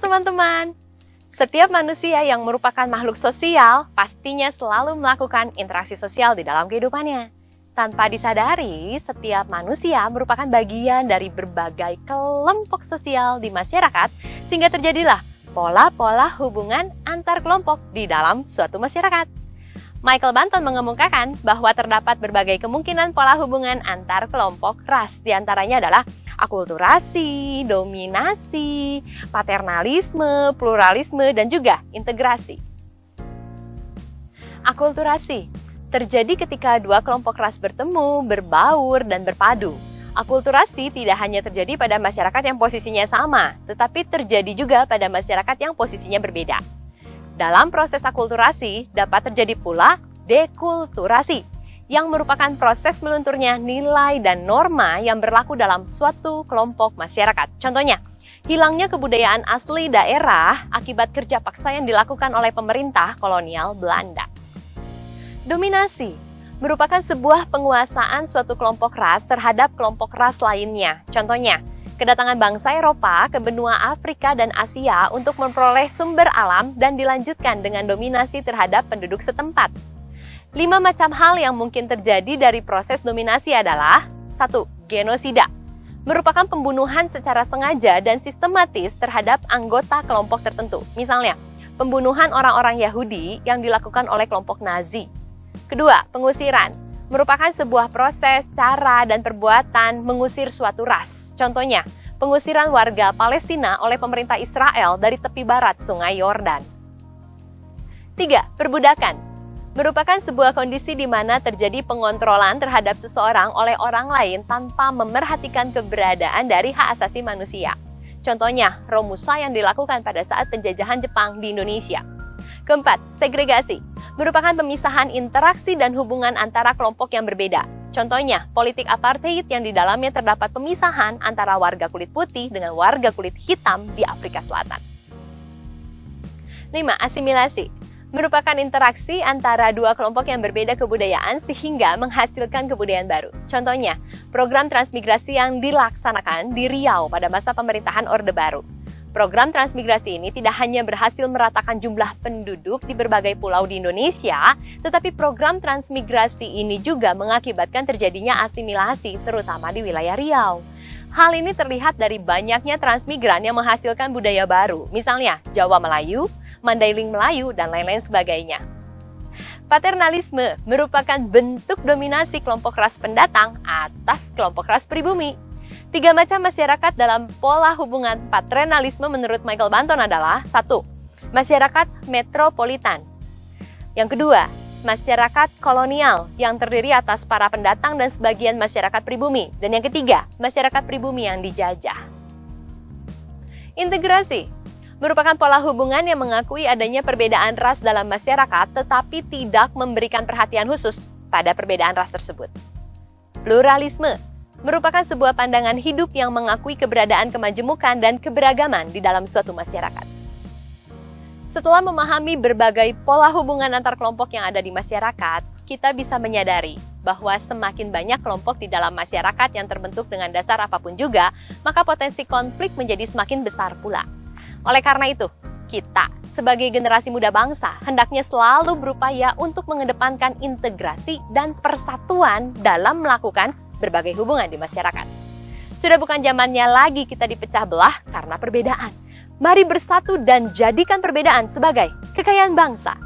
teman-teman. Setiap manusia yang merupakan makhluk sosial pastinya selalu melakukan interaksi sosial di dalam kehidupannya. Tanpa disadari, setiap manusia merupakan bagian dari berbagai kelompok sosial di masyarakat sehingga terjadilah pola-pola hubungan antar kelompok di dalam suatu masyarakat. Michael Banton mengemukakan bahwa terdapat berbagai kemungkinan pola hubungan antar kelompok ras, diantaranya adalah akulturasi, dominasi, paternalisme, pluralisme, dan juga integrasi. Akulturasi terjadi ketika dua kelompok ras bertemu, berbaur, dan berpadu. Akulturasi tidak hanya terjadi pada masyarakat yang posisinya sama, tetapi terjadi juga pada masyarakat yang posisinya berbeda. Dalam proses akulturasi dapat terjadi pula dekulturasi, yang merupakan proses melunturnya nilai dan norma yang berlaku dalam suatu kelompok masyarakat. Contohnya, hilangnya kebudayaan asli daerah akibat kerja paksa yang dilakukan oleh pemerintah kolonial Belanda. Dominasi merupakan sebuah penguasaan suatu kelompok ras terhadap kelompok ras lainnya. Contohnya, kedatangan bangsa Eropa ke benua Afrika dan Asia untuk memperoleh sumber alam dan dilanjutkan dengan dominasi terhadap penduduk setempat. 5 macam hal yang mungkin terjadi dari proses dominasi adalah 1. Genosida merupakan pembunuhan secara sengaja dan sistematis terhadap anggota kelompok tertentu. Misalnya, pembunuhan orang-orang Yahudi yang dilakukan oleh kelompok Nazi. Kedua, pengusiran merupakan sebuah proses, cara, dan perbuatan mengusir suatu ras. Contohnya, pengusiran warga Palestina oleh pemerintah Israel dari tepi barat Sungai Yordan. 3. Perbudakan merupakan sebuah kondisi di mana terjadi pengontrolan terhadap seseorang oleh orang lain tanpa memerhatikan keberadaan dari hak asasi manusia. Contohnya, Romusa yang dilakukan pada saat penjajahan Jepang di Indonesia. Keempat, segregasi merupakan pemisahan interaksi dan hubungan antara kelompok yang berbeda. Contohnya, politik apartheid yang di dalamnya terdapat pemisahan antara warga kulit putih dengan warga kulit hitam di Afrika Selatan. 5. Asimilasi merupakan interaksi antara dua kelompok yang berbeda kebudayaan sehingga menghasilkan kebudayaan baru. Contohnya, program transmigrasi yang dilaksanakan di Riau pada masa pemerintahan Orde Baru. Program transmigrasi ini tidak hanya berhasil meratakan jumlah penduduk di berbagai pulau di Indonesia, tetapi program transmigrasi ini juga mengakibatkan terjadinya asimilasi, terutama di wilayah Riau. Hal ini terlihat dari banyaknya transmigran yang menghasilkan budaya baru, misalnya Jawa Melayu, Mandailing Melayu, dan lain-lain sebagainya. Paternalisme merupakan bentuk dominasi kelompok ras pendatang atas kelompok ras pribumi. 3 macam masyarakat dalam pola hubungan paternalisme menurut Michael Banton adalah 1. Masyarakat metropolitan. Yang kedua, masyarakat kolonial yang terdiri atas para pendatang dan sebagian masyarakat pribumi. Dan yang ketiga, masyarakat pribumi yang dijajah. Integrasi merupakan pola hubungan yang mengakui adanya perbedaan ras dalam masyarakat tetapi tidak memberikan perhatian khusus pada perbedaan ras tersebut. Pluralisme merupakan sebuah pandangan hidup yang mengakui keberadaan kemajemukan dan keberagaman di dalam suatu masyarakat. Setelah memahami berbagai pola hubungan antar kelompok yang ada di masyarakat, kita bisa menyadari bahwa semakin banyak kelompok di dalam masyarakat yang terbentuk dengan dasar apapun juga, maka potensi konflik menjadi semakin besar pula. Oleh karena itu, kita sebagai generasi muda bangsa hendaknya selalu berupaya untuk mengedepankan integrasi dan persatuan dalam melakukan berbagai hubungan di masyarakat. Sudah bukan zamannya lagi kita dipecah belah karena perbedaan. Mari bersatu dan jadikan perbedaan sebagai kekayaan bangsa.